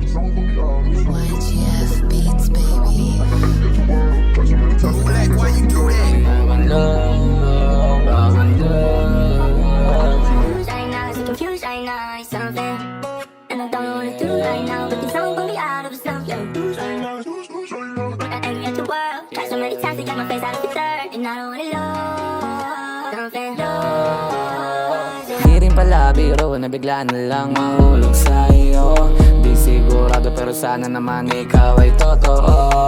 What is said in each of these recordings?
YGF Beats, baby. Like, why you do that? I'm in love, I'm in love. Confused right now, so confused right now, it's something. And I don't know what to do right now, but this song gon' be out of the stuff, yeah. I'm angry at the world, tried so many times to get my face out of the dirt, and I don't wanna lose something. Di rin pala biro na bigla na lang mahulog sa'yo. Di sigurado pero sana naman ikaw ay totoo.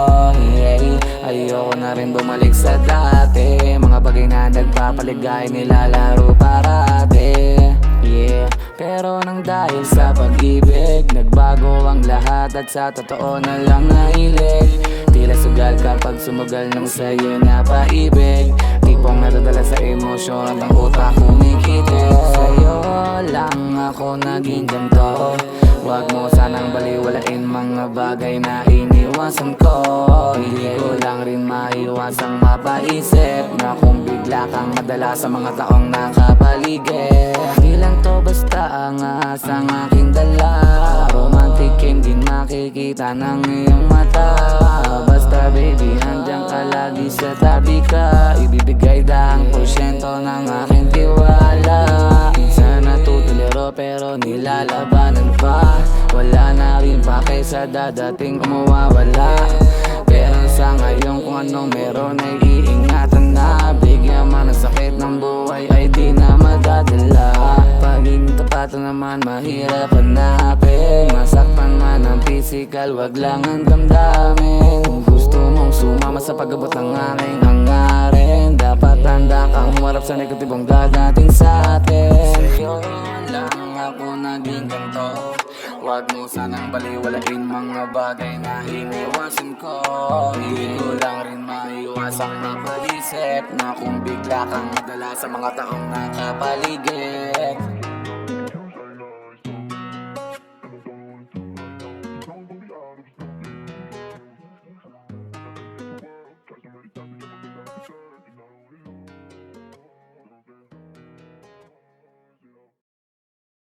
Yeah. Ayoko na rin bumalik sa dati, mga bagay na nagpapaligay nilalaro parati. Yeah. Pero nang dahil sa pag-ibig, nagbago ang lahat at sa totoo na lang nahilig. Tila sugal kapag sumugal ng sa'yo na paibig, tipong nadadala sa emosyon at ang utak kumikitig. Sa'yo lang ako naging ganito, wag mo sanang baliwalain mga bagay na iniwasan ko. Hindi ko lang rin maiwasang mapaisip na kung bigla kang madala sa mga taong nakapaligid. Di lang to basta ang asang aking dala, romantic hindi makikita ng iyong mata. Basta baby, andyan ka lagi sa tabi ka, ibibigay daang porsyento ng aking tiwala. Minsan natutuliro pero nilalabanan pa, wala na rin pake sa dadating kung mawawala. Pero sa ngayon kung anong meron ay iingatan na, bigyan man ang sakit ng buhay ay di na madadala. Pagiging tapat naman mahirap hanapin, masaktan man ang physical, wag lang ang damdamin. Kung gusto mong sumama sa pag-abot ng aking hangarin, dapat handa kang humarap sa negatibong dadating sa atin. Sa'yo lang ako naging ganito, wag mo sanang baliwalain mga bagay na iniwasan ko. Hindi ko lang rin maiwasang mapaisip na kung bigla kang madala sa mga taong nakapaligid.